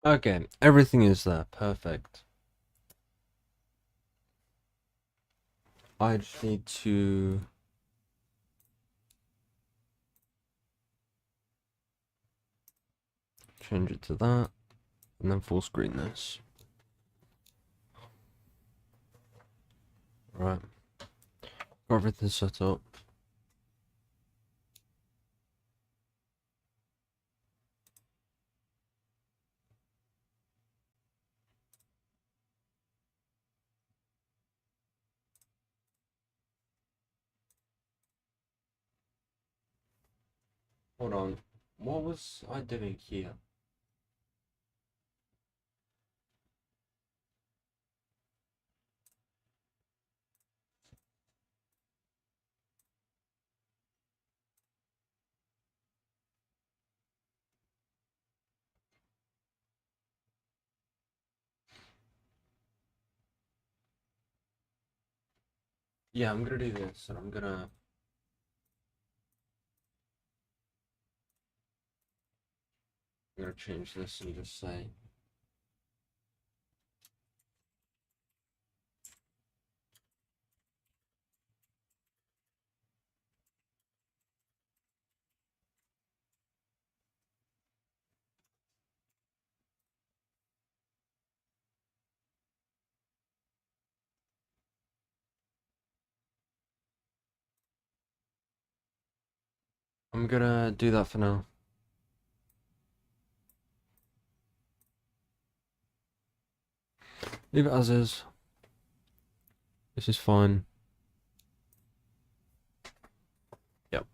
Okay, everything is there. Perfect. I just need to change it to that and then full screen this. Right. Got everything set up. Hold on. What was I doing here? Yeah, I'm gonna do this and I'm gonna change this and just say I'm gonna do that for now. Leave it as is. This is fine. Yep.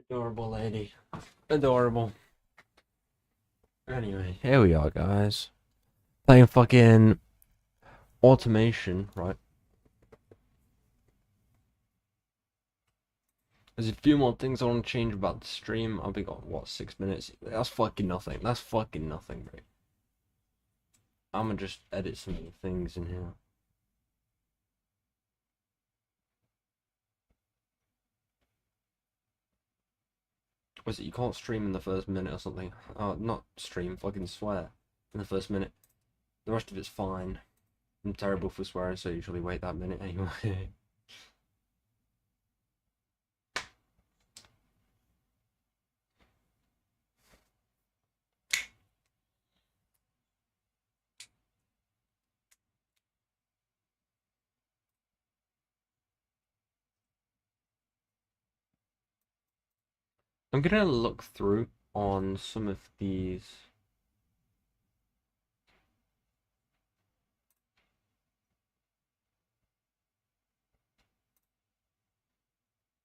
Adorable lady. Adorable. Anyway, here we are, guys. Playing fucking automation, right? There's a few more things I want to change about the stream. I'll be got what, 6 minutes? That's fucking nothing. That's fucking nothing, bro. I'm gonna just edit some of the things in here. Was it you can't stream in the first minute or something? Oh, not stream, fucking swear in the first minute. The rest of it's fine. I'm terrible for swearing, so I usually wait that minute anyway. I'm gonna look through on some of these.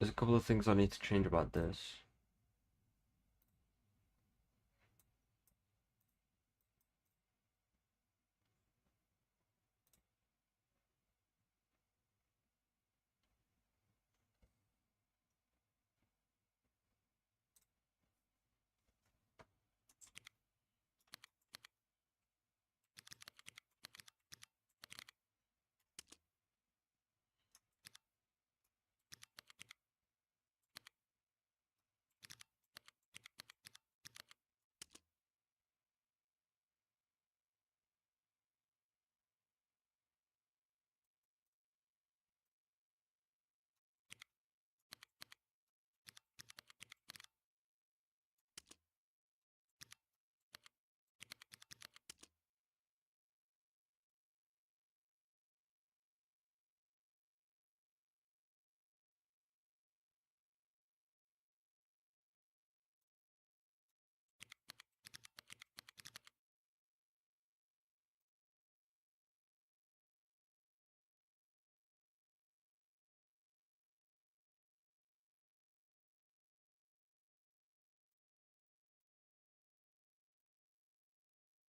There's a couple of things I need to change about this.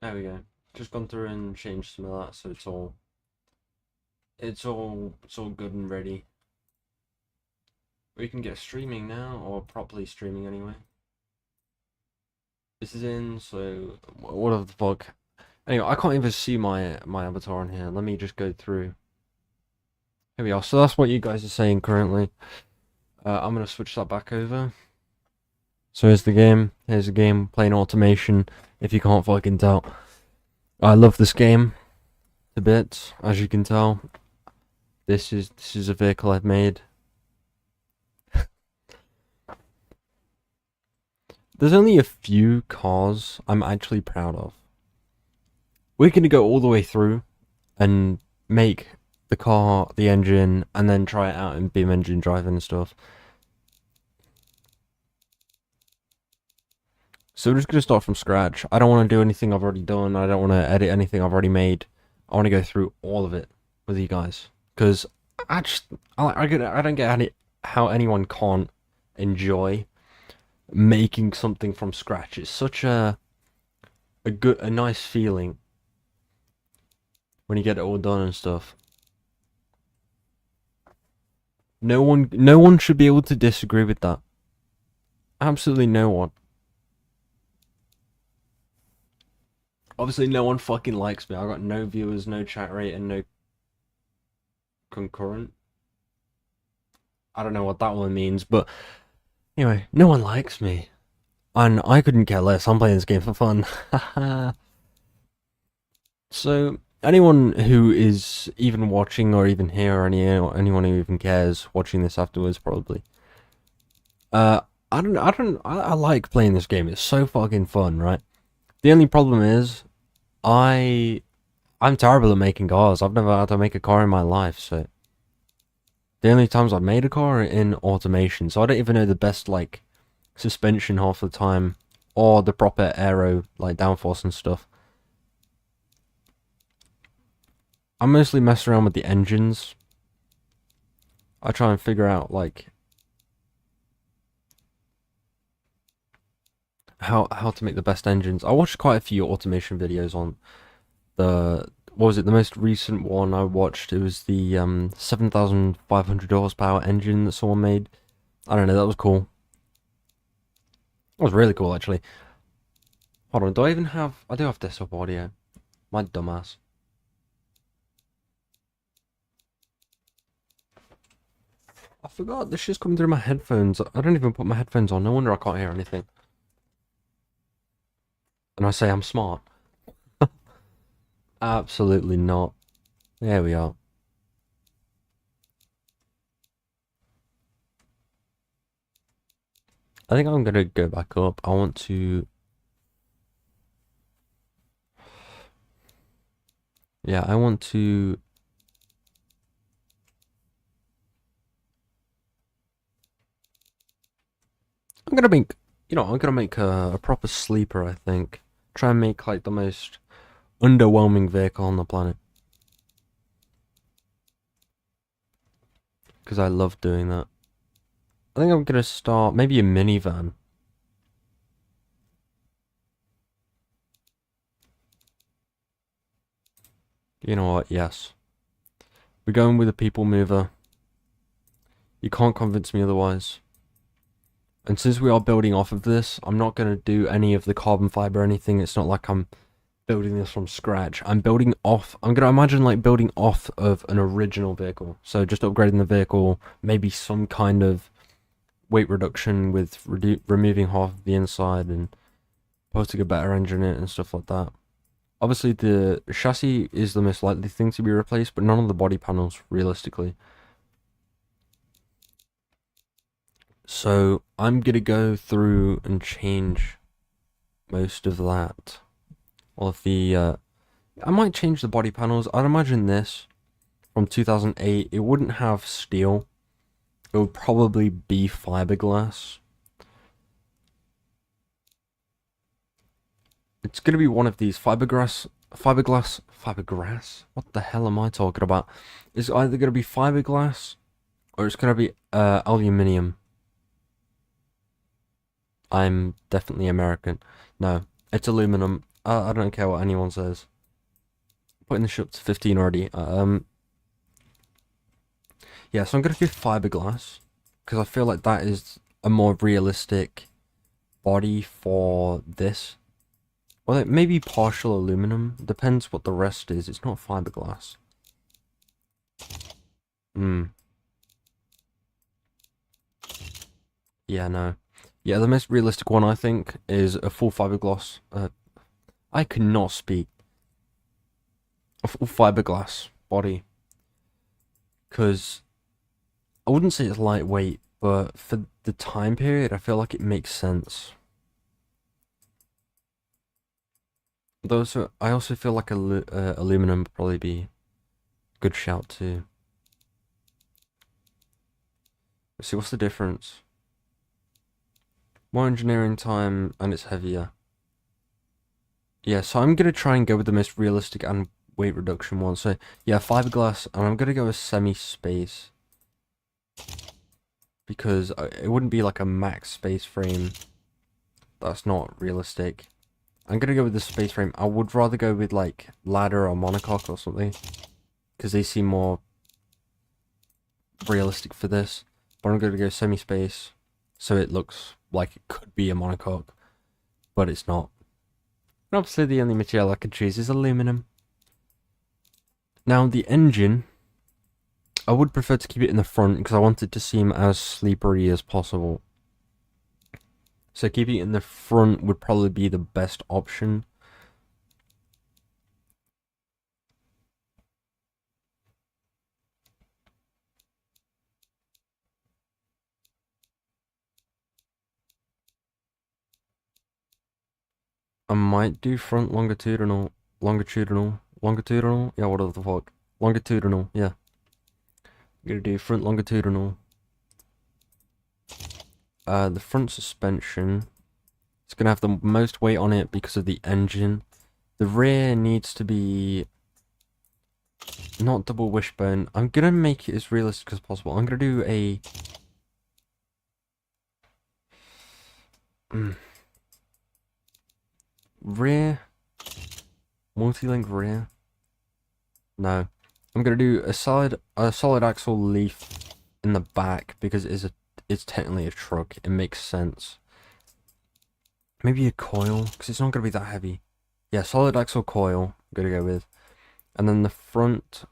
There we go. Just gone through and changed some of that, so it's all good and ready. We can get streaming now, or properly streaming anyway. This is in, so what the fuck? Anyway, I can't even see my avatar on here. Let me just go through. Here we are. So that's what you guys are saying currently. I'm gonna switch that back over. So here's the game. Here's the game. Playing automation. If you can't fucking tell, I love this game a bit. As you can tell, this is a vehicle I've made. There's only a few cars I'm actually proud of. We're gonna go all the way through and make the car, the engine, and then try it out in BeamNG.Drive and stuff. So we're just gonna start from scratch. I don't want to do anything I've already done. I don't want to edit anything I've already made. I want to go through all of it with you guys, because I don't get how anyone can't enjoy making something from scratch. It's such a nice feeling when you get it all done and stuff. No one should be able to disagree with that. Absolutely no one. Obviously no one fucking likes me. I got no viewers, no chat rate, and no concurrent. I don't know what that one means, but anyway, no one likes me. And I couldn't care less. I'm playing this game for fun. So anyone who is even watching or even here, or anyone who even cares watching this afterwards, probably. I like playing this game. It's so fucking fun, right? The only problem is, I'm terrible at making cars. I've never had to make a car in my life, so the only times I've made a car are in automation. So I don't even know the best like suspension half the time, or the proper aero like downforce and stuff. I mostly mess around with the engines. I try and figure out like how to make the best engines. I watched quite a few automation videos on the what was it? The most recent one I watched. It was the 7,500 horsepower engine that someone made. I don't know. That was cool. That was really cool, actually. Hold on. Do I even have? I do have desktop audio. My dumbass. I forgot this shit's coming through my headphones. I don't even put my headphones on. No wonder I can't hear anything. And I say I'm smart. Absolutely not. There we are. I think I'm gonna go back up. I want to. Yeah, I want to. I'm gonna make. I'm gonna make a proper sleeper. I think. Try and make like the most underwhelming vehicle on the planet. Because I love doing that. I think I'm gonna start maybe a minivan. You know what? Yes. We're going with a people mover. You can't convince me otherwise. And since we are building off of this, I'm not going to do any of the carbon fiber or anything. It's not like I'm building this from scratch. I'm going to imagine like building off of an original vehicle. So just upgrading the vehicle, maybe some kind of weight reduction with removing half of the inside and putting a better engine in it and stuff like that. Obviously, the chassis is the most likely thing to be replaced, but none of the body panels, realistically. So I'm gonna go through and change most of that. All of the, I might change the body panels. I'd imagine this from 2008, it wouldn't have steel. It would probably be fiberglass. It's gonna be one of these fiberglass. What the hell am I talking about? It's either gonna be fiberglass or it's gonna be aluminium. I'm definitely American. No, it's aluminum. I don't care what anyone says. Putting the ship to 15 already. Yeah, so I'm gonna do fiberglass because I feel like that is a more realistic body for this. Well, it may be partial aluminum. Depends what the rest is. It's not fiberglass. Yeah, no. Yeah, the most realistic one I think is a full fiberglass. I cannot speak. A full fiberglass body. Because I wouldn't say it's lightweight, but for the time period, I feel like it makes sense. I also feel like aluminum would probably be a good shout too. Let's see, what's the difference? More engineering time and it's heavier. Yeah, so I'm gonna try and go with the most realistic and weight reduction one. So yeah, fiberglass, and I'm gonna go with semi-space because it wouldn't be like a max space frame. That's not realistic. I'm gonna go with the space frame. I would rather go with like ladder or monocoque or something because they seem more realistic for this. But I'm gonna go semi-space so it looks like it could be a monocoque, but it's not. And obviously the only material I could choose is aluminum. Now the engine, I would prefer to keep it in the front because I want it to seem as sleepery as possible. So keeping it in the front would probably be the best option. I might do front longitudinal, yeah, what the fuck? Longitudinal, yeah. I'm gonna do front longitudinal. The front suspension, it's gonna have the most weight on it because of the engine. The rear needs to be not double wishbone. I'm gonna make it as realistic as possible. I'm gonna do a rear, multi-link rear. No, I'm gonna do a solid axle leaf in the back because it's technically a truck. It makes sense. Maybe a coil because it's not gonna be that heavy. Yeah, solid axle coil. I'm gonna go with, and then the front.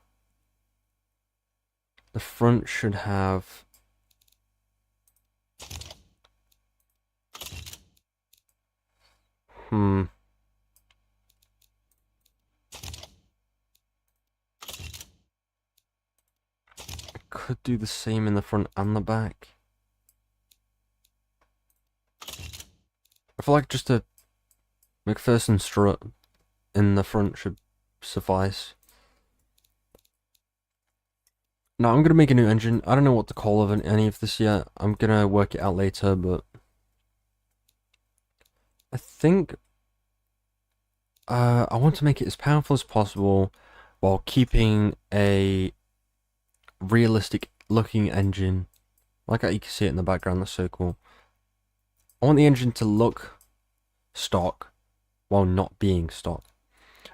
The front should have. Hmm. I could do the same in the front and the back. I feel like just a McPherson strut in the front should suffice. No, I'm gonna make a new engine. I don't know what to call of any of this yet. I'm gonna work it out later, but I think I want to make it as powerful as possible while keeping a realistic looking engine. Like how you can see it in the background, that's so cool. I want the engine to look stock while not being stock.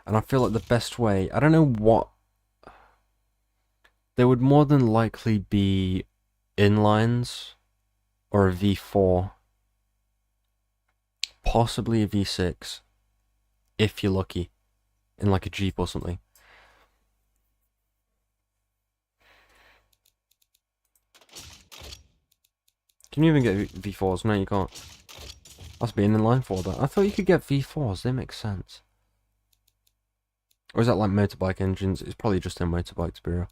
And I feel like the best way, I don't know what, there would more than likely be inlines or a V4, possibly a V6, if you're lucky, in like a Jeep or something. Can you even get V4s? No, you can't. Must be an inline 4 though. I thought you could get V4s, they make sense. Or is that like motorbike engines? It's probably just in motorbikes, bro.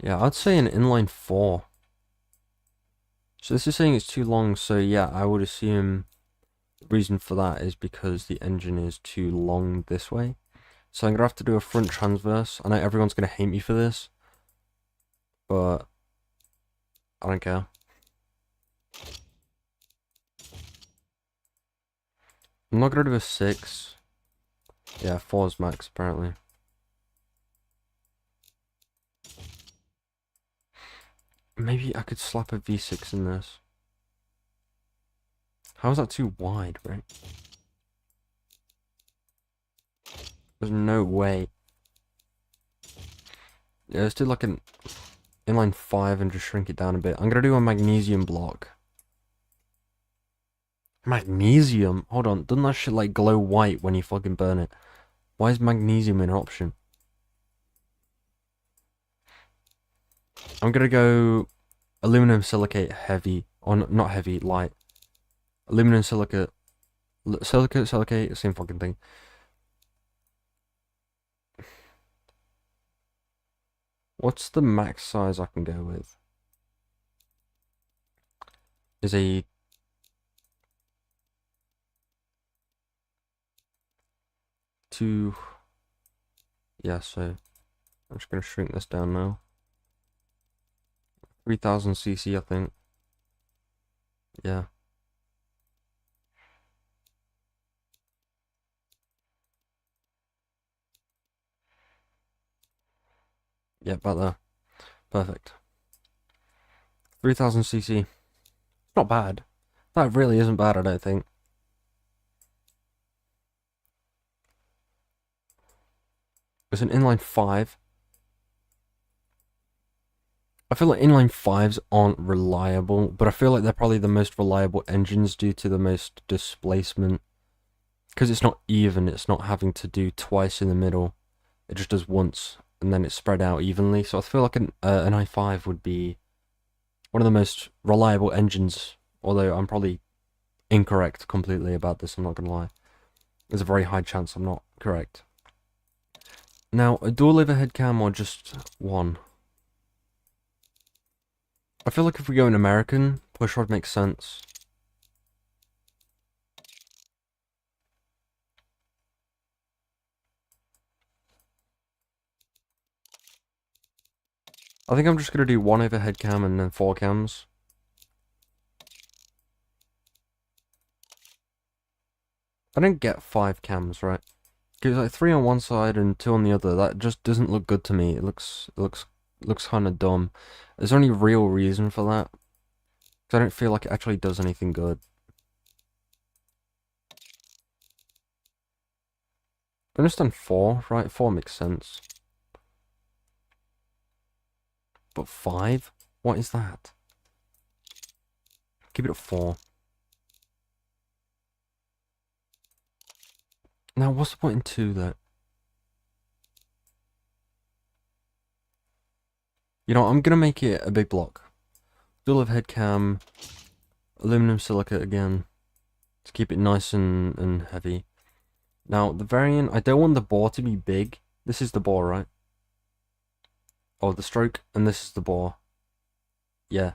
Yeah, I'd say an inline 4. So this is saying it's too long, so yeah, I would assume the reason for that is because the engine is too long this way. So I'm gonna have to do a front transverse. I know everyone's gonna hate me for this, but I don't care. I'm not gonna do a 6. Yeah, 4 is max apparently. Maybe I could slap a V6 in this. How is that too wide, right? There's no way. Yeah, let's do like an inline 5 and just shrink it down a bit. I'm gonna do a magnesium block. Magnesium? Hold on, doesn't that shit like glow white when you fucking burn it? Why is magnesium an option? I'm gonna go aluminum silicate heavy, or not heavy, light. Aluminum silicate, silicate, same fucking thing. What's the max size I can go with? Is a 2. Yeah, so I'm just gonna shrink this down now. 3000 cc, I think. Yeah. Yeah, about there. Perfect. 3000 cc. Not bad. That really isn't bad, I don't think. It's an inline 5. I feel like inline 5s aren't reliable, but I feel like they're probably the most reliable engines due to the most displacement. Because it's not even, it's not having to do twice in the middle. It just does once, and then it's spread out evenly. So I feel like an i5 would be one of the most reliable engines, although I'm probably incorrect completely about this, I'm not going to lie. There's a very high chance I'm not correct. Now, a dual overhead cam or just one? I feel like if we go in American, pushrod makes sense. I think I'm just going to do one overhead cam and then 4 cams. I don't get 5 cams, right? Because like 3 on one side and 2 on the other, that just doesn't look good to me. It looks kind of dumb. Is there any real reason for that? Because I don't feel like it actually does anything good. I understand 4, right? 4 makes sense. But 5? What is that? Keep it at 4. Now, what's the point in 2 though? You know, I'm gonna make it a big block. Dual of head cam, aluminum silicate again, to keep it nice and heavy. Now, the variant, I don't want the bore to be big. This is the bore, right? Oh, the stroke, and this is the bore. Yeah.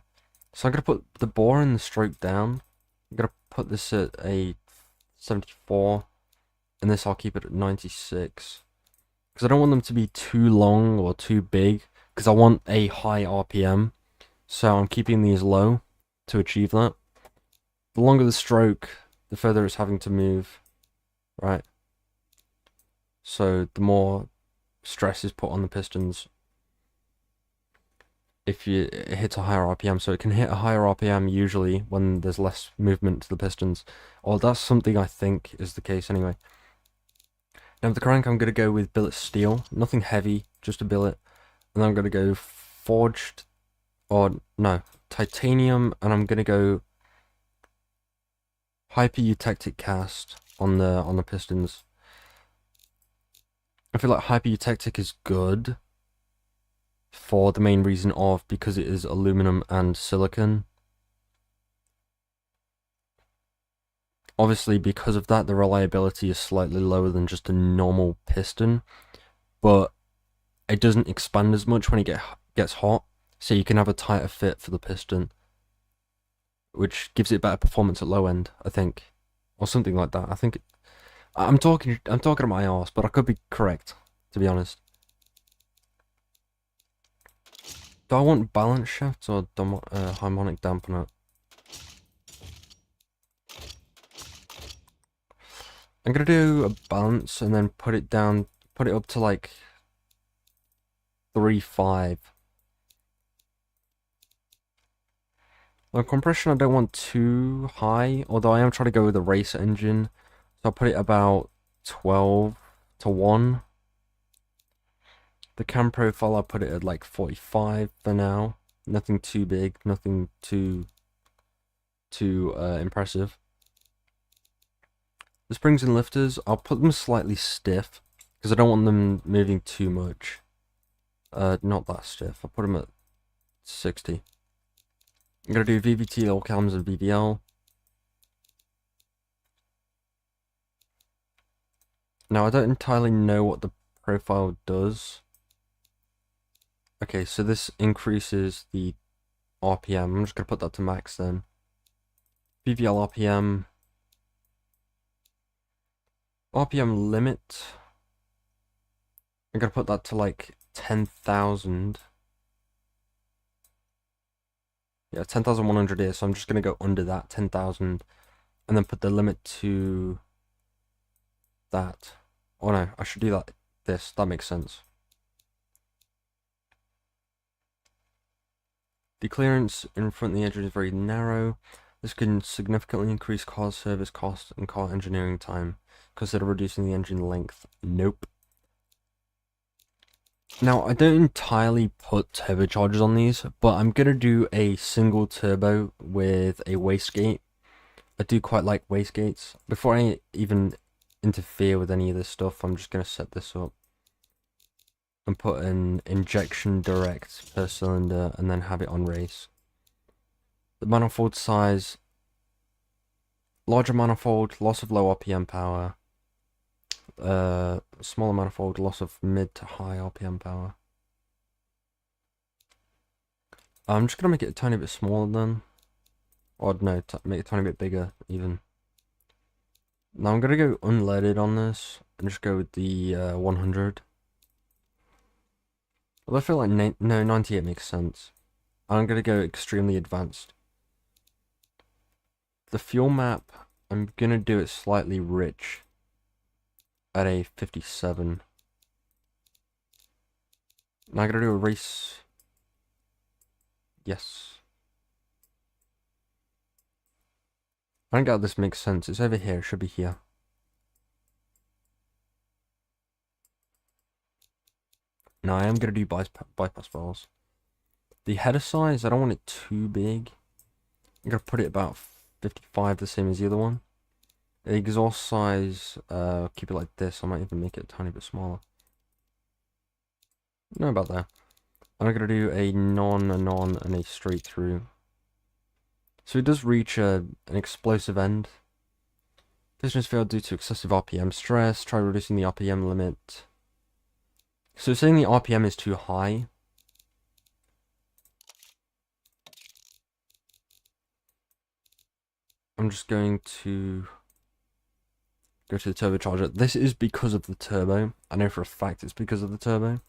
So I'm gonna put the bore and the stroke down. I'm gonna put this at a 74, and this I'll keep it at 96. Because I don't want them to be too long or too big, because I want a high RPM. So I'm keeping these low to achieve that. The longer the stroke, the further it's having to move, right? So the more stress is put on the pistons if it hits a higher RPM. So it can hit a higher RPM usually when there's less movement to the pistons. Or that's something I think is the case anyway. Now with the crank, I'm going to go with billet steel. Nothing heavy, just a billet. And then I'm going to go forged, or no, titanium, and I'm going to go hyper-eutectic cast on the pistons. I feel like hyper-eutectic is good for the main reason of because it is aluminum and silicon. Obviously, because of that, the reliability is slightly lower than just a normal piston, but it doesn't expand as much when it gets hot, so you can have a tighter fit for the piston, which gives it better performance at low end, I think, or something like that. I think I'm talking to my arse, but I could be correct, to be honest. Do I want balance shafts or harmonic dampener? I'm gonna do a balance and then put it down, put it up to like 3.5. Well, compression I don't want too high, although I am trying to go with a race engine, so I'll put it about 12 to 1. The cam profile I'll put it at like 45 for now. Nothing too big, nothing too impressive. The springs and lifters, I'll put them slightly stiff, because I don't want them moving too much. Not that stiff. I'll put them at 60. I'm going to do VVT, all cams, and VVL. Now, I don't entirely know what the profile does. Okay, so this increases the RPM. I'm just going to put that to max then. VVL RPM. RPM limit. I'm going to put that to like 10,000. Yeah, 10,100 here, so I'm just going to go under that, 10,000. And then put the limit to that. Oh no, I should do that. That makes sense. The clearance in front of the engine is very narrow. This can significantly increase car service cost and car engineering time. Consider reducing the engine length. Nope. Now, I don't entirely put turbochargers on these, but I'm going to do a single turbo with a wastegate. I do quite like wastegates. Before I even interfere with any of this stuff, I'm just going to set this up and put an injection direct per cylinder and then have it on race. The manifold size, larger manifold, loss of low RPM power. Smaller manifold, loss of mid to high RPM power. I'm just gonna make it a tiny bit smaller then. Or no, make it a tiny bit bigger even. Now I'm gonna go unleaded on this and just go with the 100. Although I feel like no, 98 makes sense. I'm gonna go extremely advanced. The fuel map, I'm gonna do it slightly rich at a 57. Now I'm gonna do a race. Yes. I don't get how this makes sense. It's over here. It should be here. No, I am going to do bypass valves. The header size, I don't want it too big. I'm going to put it about 55, the same as the other one. The exhaust size, keep it like this. I might even make it a tiny bit smaller. No, about that. I'm going to do a non, and a straight through. So it does reach an explosive end. Piston has failed due to excessive RPM stress. Try reducing the RPM limit. So saying the RPM is too high. I'm just going to go to the turbocharger. This is because of the turbo. I know for a fact it's because of the turbo.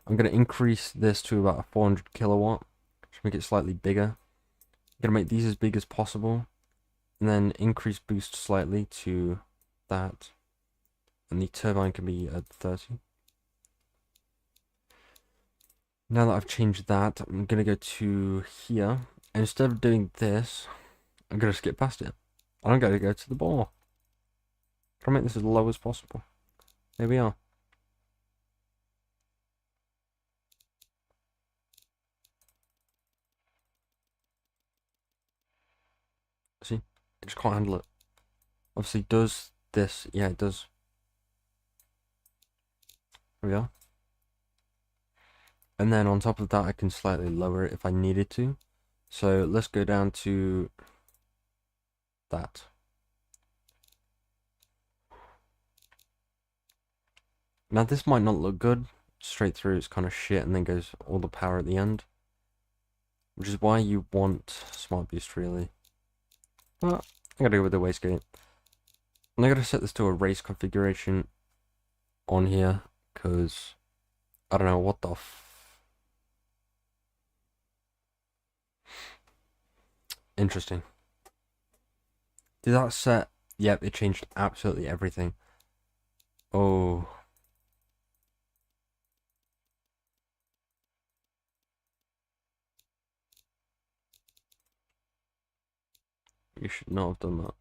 I'm going to increase this to about 400 kilowatt. Just make it slightly bigger. I'm going to make these as big as possible. And then increase boost slightly to that. And the turbine can be at 30. Now that I've changed that, I'm going to go to here. And instead of doing this, I'm going to skip past it. I'm going to go to the bore. Try to make this as low as possible. There we are. See? I just can't handle it. Obviously, does this. Yeah, it does. There we are. And then on top of that, I can slightly lower it if I needed to. So let's go down to that. Now this might not look good. Straight through it's kind of shit and then goes all the power at the end. Which is why you want Smart Boost really. But I'm gonna go with the wastegate. And I'm gonna set this to a race configuration on here. Because I don't know what the Interesting. Did that set? Yep, it changed absolutely everything. Oh. You should not have done that.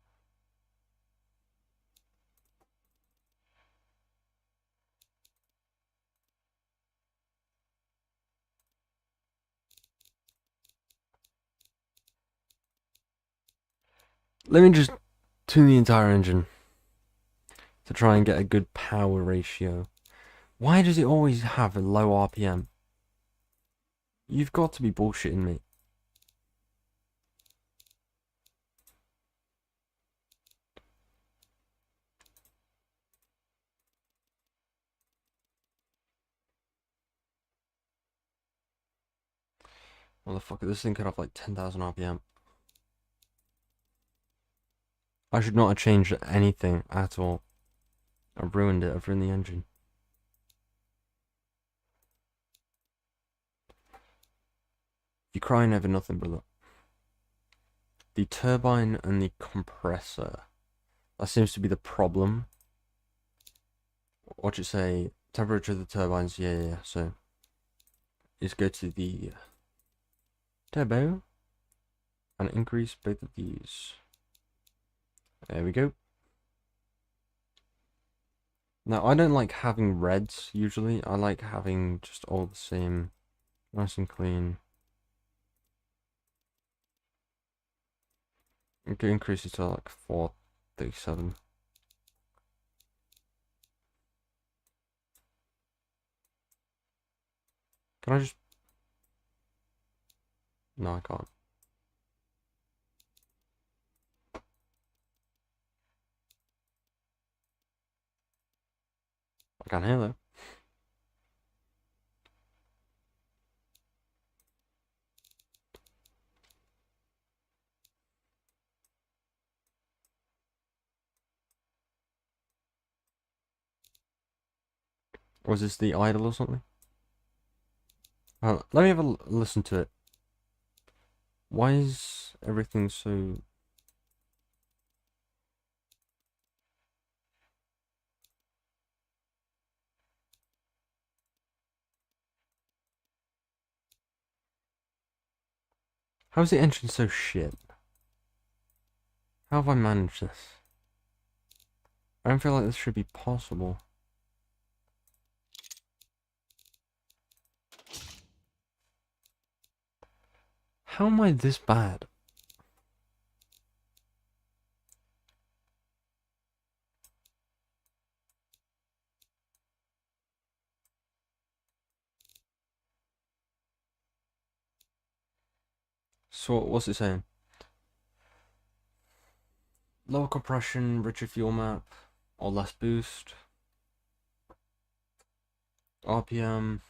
Let me just tune the entire engine to try and get a good power ratio. Why does it always have a low RPM? You've got to be bullshitting me. Motherfucker, this thing could have like 10,000 RPM. I should not have changed anything at all. I've ruined it. I've ruined the engine. You cry never nothing, brother. The turbine and the compressor. That seems to be the problem. What you say? Temperature of the turbines. Yeah. So, let's go to the turbo and increase both of these. There we go. Now, I don't like having reds, usually. I like having just all the same, nice and clean. I can increase it to like 437. Can I just... No, I can't. I can't hear though. Was this the idle or something? Let me have a listen to it. Why is everything so... How is the engine so shit? How have I managed this? I don't feel like this should be possible. How am I this bad? So what's it saying? Lower compression, richer fuel map, or less boost. RPM.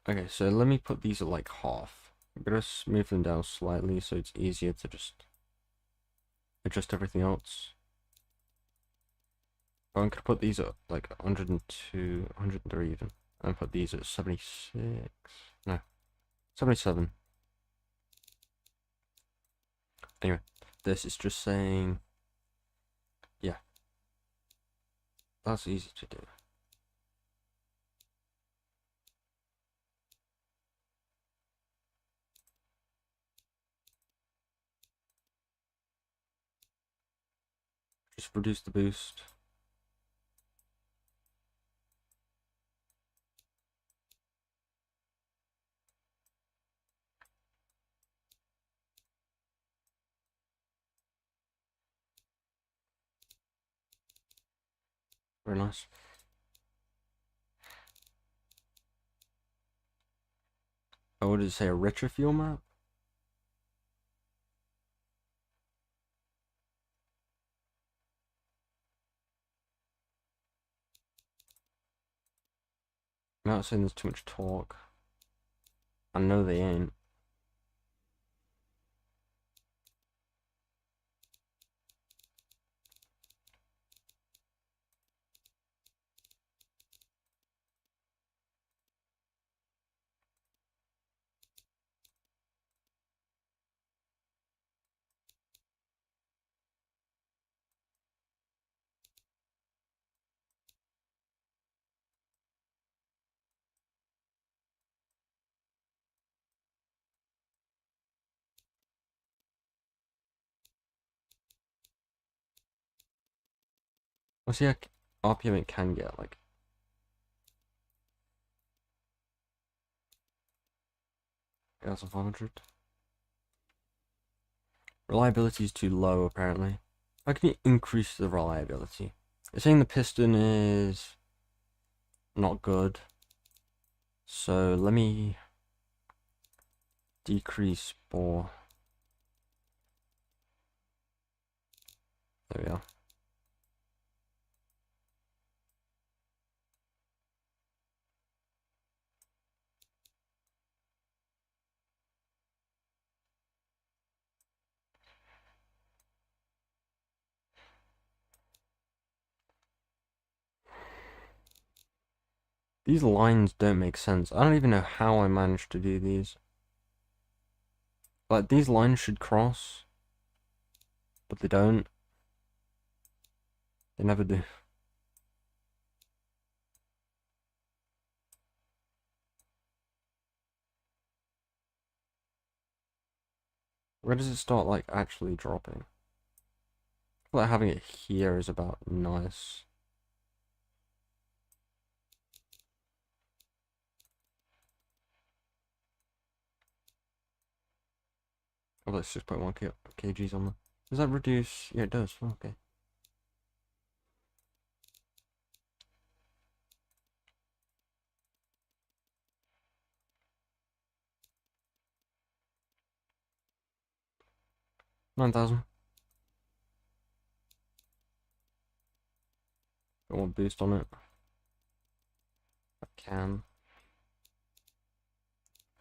Okay, so let me put these at like half. I'm gonna smooth them down slightly so it's easier to just adjust everything else. But I'm gonna put these at like 102, 103 even. And put these at 76. No, 77. Anyway, this is just saying, yeah, that's easy to do. Just reduce the boost. Very nice. Oh, what did it say? A richer fuel map? I'm not saying there's too much torque. I know they ain't. Let's see how RPM it can get, like 1,500. Reliability is too low, apparently. How can you increase the reliability? It's saying the piston is not good. So let me decrease bore. There we are. These lines don't make sense. I don't even know how I managed to do these. Like, these lines should cross, but they don't. They never do. Where does it start, like, actually dropping? I feel like having it here is about nice. Oh, that's 6.1 kgs on there. Does that reduce? Yeah, it does. Okay. $9,000. Got one boost on it. I can.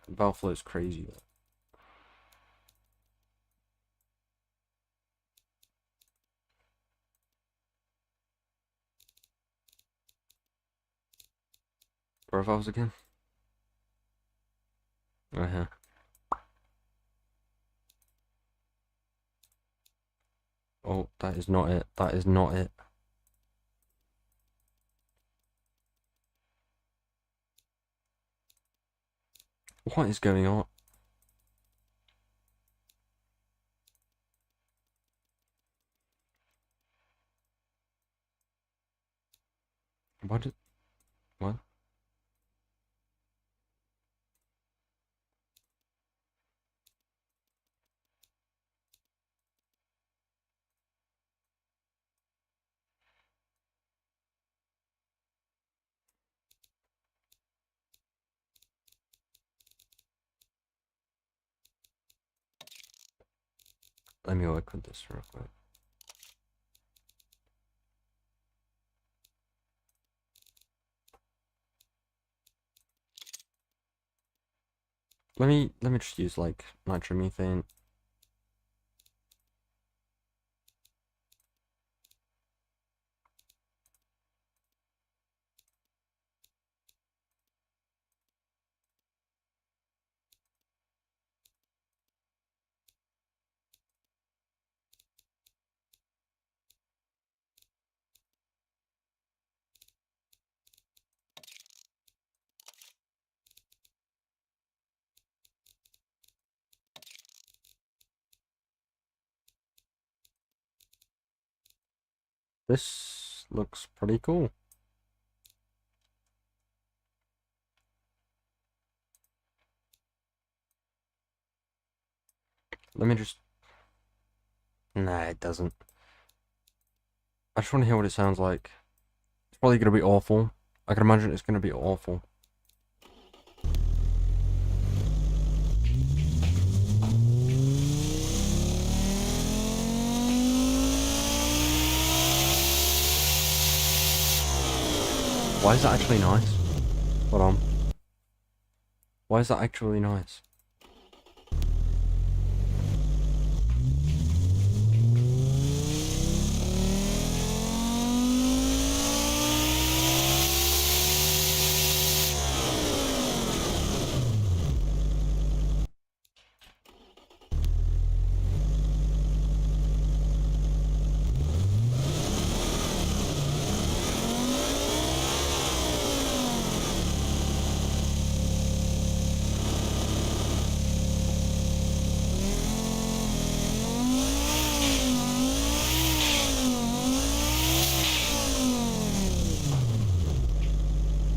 Valve flow is crazy. Where are valves again? Right here. Oh, that is not it. That is not it. What is going on? What? What? Let me work with this real quick. Let me just use like nitromethane. This looks pretty cool. Let me just... Nah, it doesn't. I just want to hear what it sounds like. It's probably going to be awful. I can imagine it's going to be awful. Why is that actually nice? Hold on. Why is that actually nice?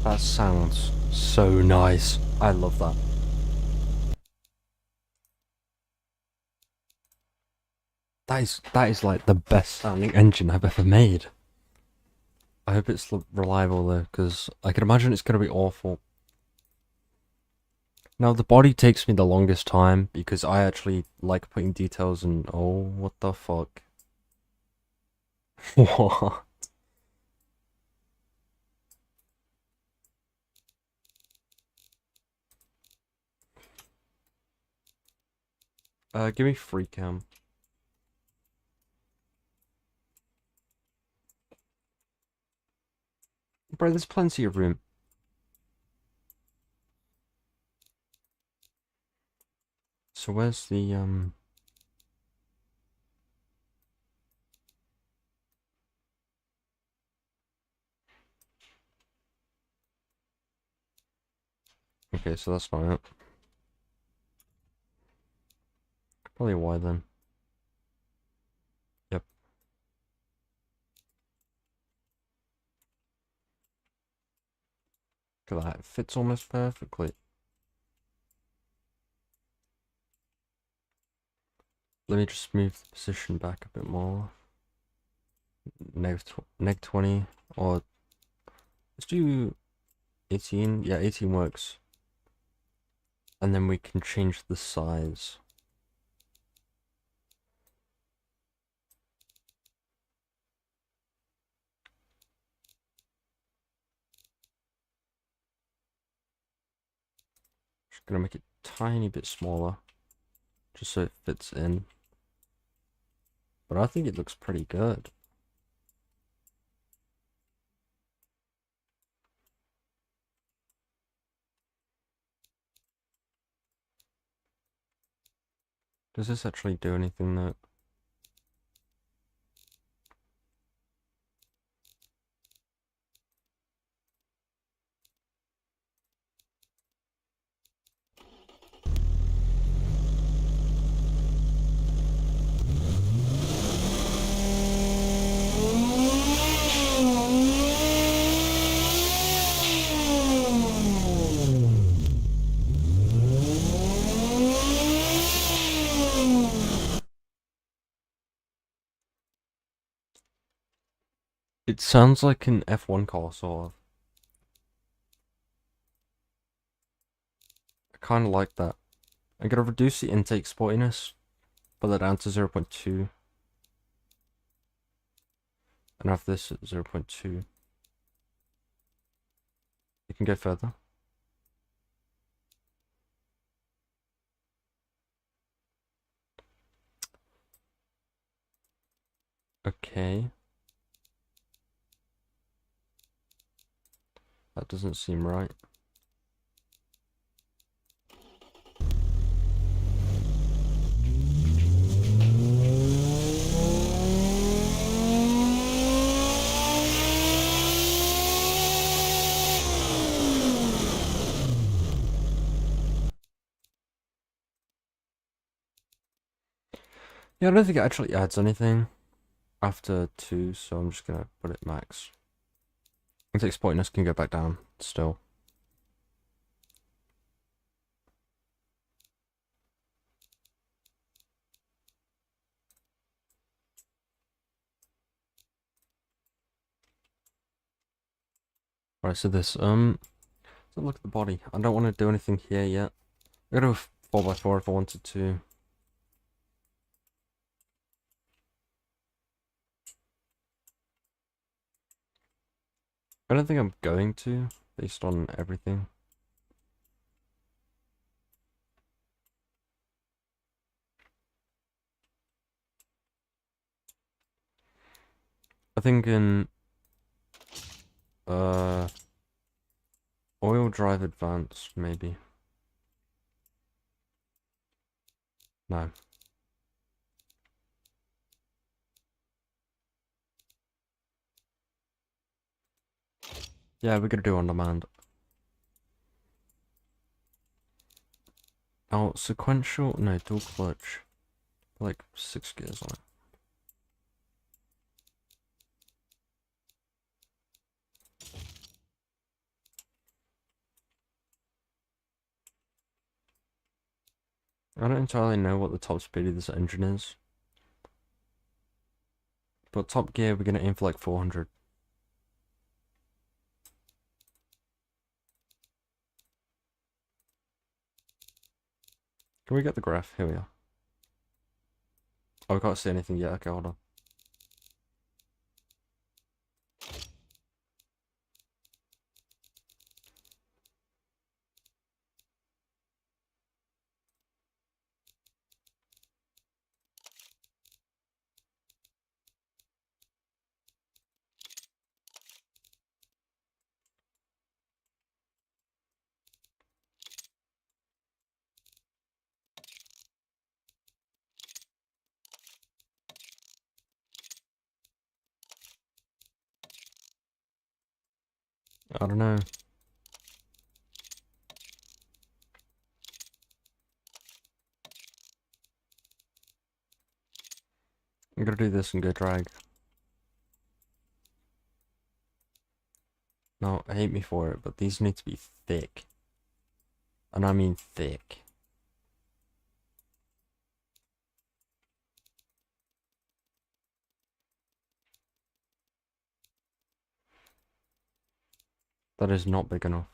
That sounds so nice. I love that. That is like the best sounding engine I've ever made. I hope it's reliable though, because I can imagine it's going to be awful. Now the body takes me the longest time because I actually like putting details in. Oh, what the fuck? What? Give me free cam. Bro, there's plenty of room. So where's the Okay, so that's not it. Probably why then. Yep. Look at that, it fits almost perfectly. Let me just move the position back a bit more. Neg 20, or let's do 18. Yeah, 18 works. And then we can change the size. Just gonna make it a tiny bit smaller, just so it fits in. But I think it looks pretty good. Does this actually do anything though? It sounds like an F1 car, sort of. I kind of like that. I'm gonna reduce the intake spottiness put that down to 0.2. And have this at 0.2. You can go further. Okay. That doesn't seem right. Yeah, I don't think it actually adds anything after 2, so I'm just gonna put it max. If it's pointless, can go back down still. Right, so this, so look at the body. I don't want to do anything here yet. I could do a 4x4 if I wanted to. I don't think I'm going to, based on everything. I think in oil drive advanced, maybe. No. Yeah, we're gonna do on demand. Oh, sequential? No, dual clutch. Like 6 gears on it. I don't entirely know what the top speed of this engine is. But top gear, we're gonna aim for like 400. Can we get the graph? Here we are. Oh, I can't see anything yet. Okay, hold on. I don't know. I'm gonna do this and go drag. No, hate me for it, but these need to be thick. And I mean thick. That is not big enough.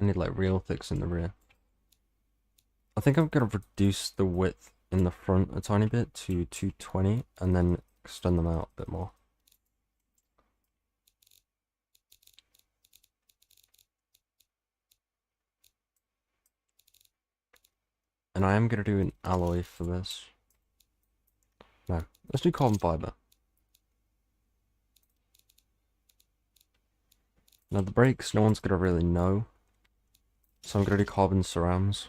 I need like real thicks in the rear. I think I'm gonna reduce the width in the front a tiny bit to 220 and then extend them out a bit more. And I am gonna do an alloy for this. No, let's do carbon fiber. Now the brakes, no one's gonna really know. So I'm gonna do carbon cerams.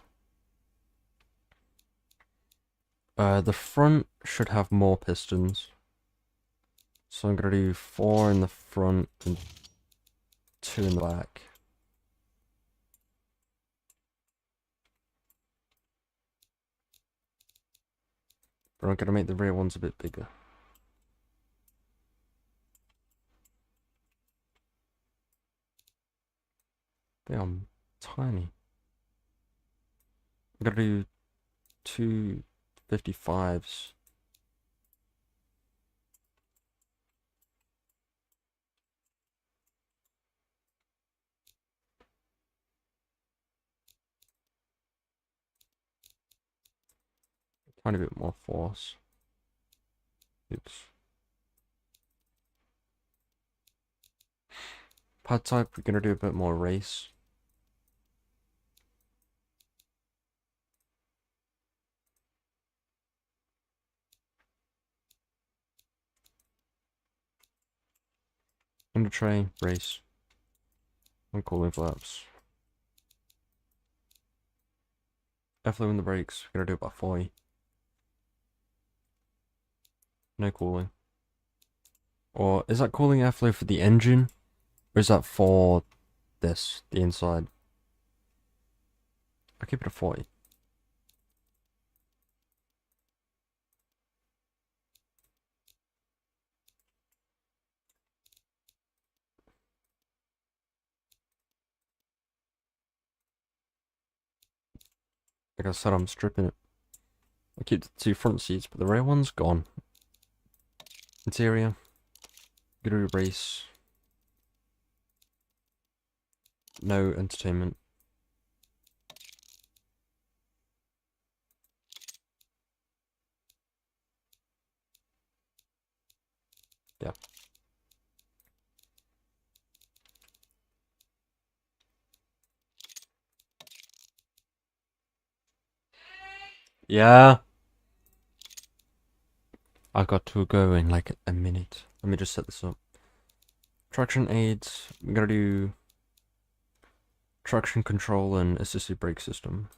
The front should have more pistons. So I'm gonna do 4 in the front and 2 in the back. But I'm gonna make the rear ones a bit bigger. They are tiny. I'm gonna do 255s. Tiny bit more force. Oops. Pad type, we're gonna do a bit more race. Under tray, race. And cooling flaps. Airflow in the brakes, we're gonna do about 40. No cooling. Or is that cooling airflow for the engine? Or is that for this, the inside? I'll keep it at 40. Like I said, I'm stripping it. I keep the 2 front seats, but the rear one's gone. Interior. Gonna do race. No entertainment. Yeah. Yeah. I got to go in like a minute. Let me just set this up. Traction aids. We gotta do traction control and assisted brake system.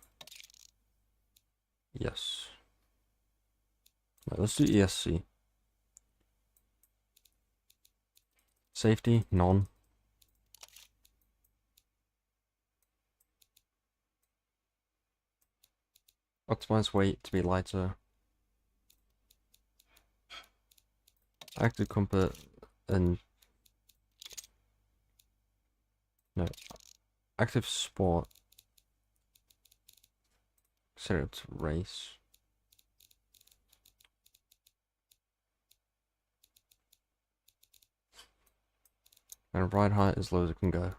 Yes. Right, let's do ESC. Safety, none. Optimize weight to be lighter. Active comfort and no. Active sport. Set it to race. And ride height as low as it can go.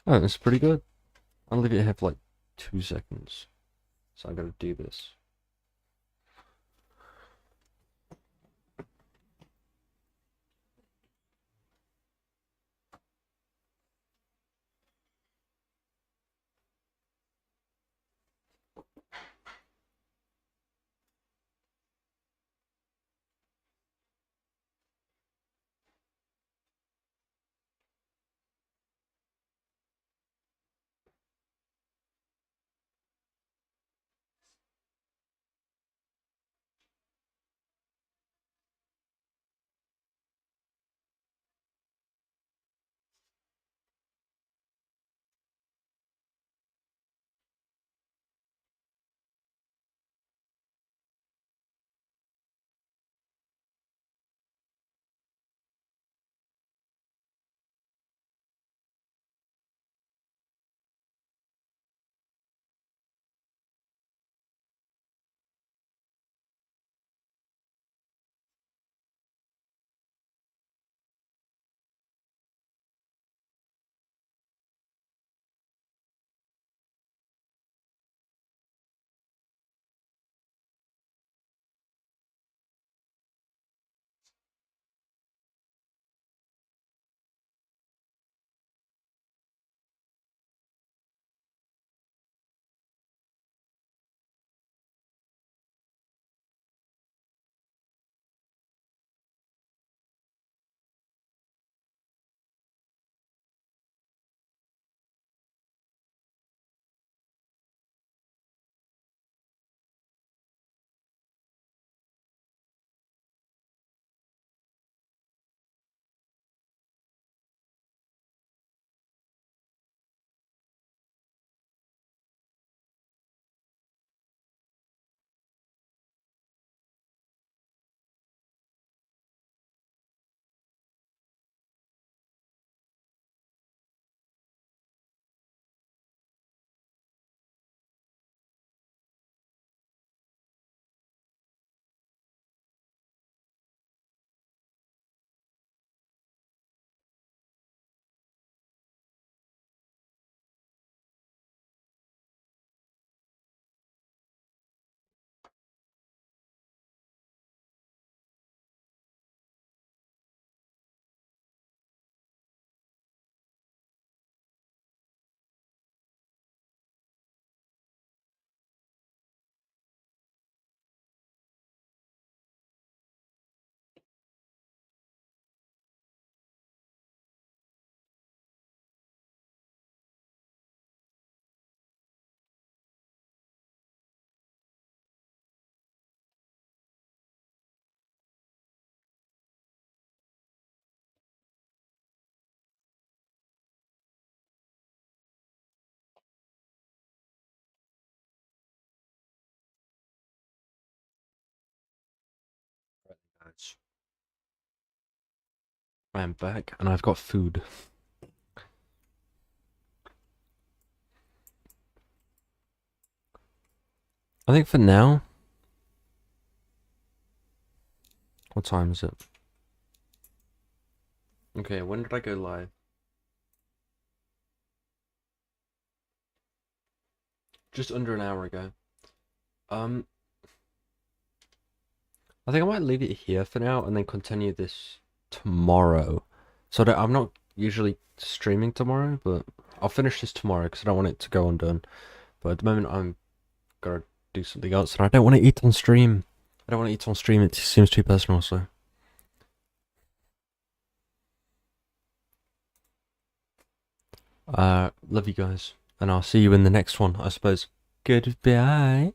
Oh, that's pretty good. I'll leave it here for like 2 seconds. So I gotta do this. guys. I am back and I've got food. I think for now... What time is it? Okay, when did I go live? Just under an hour ago. I think I might leave it here for now and then continue this tomorrow. So I'm not usually streaming tomorrow, but I'll finish this tomorrow because I don't want it to go undone. But at the moment, I'm gonna do something else, and I don't want to eat on stream. I don't want to eat on stream. It seems too personal. So, love you guys, and I'll see you in the next one, I suppose. Goodbye.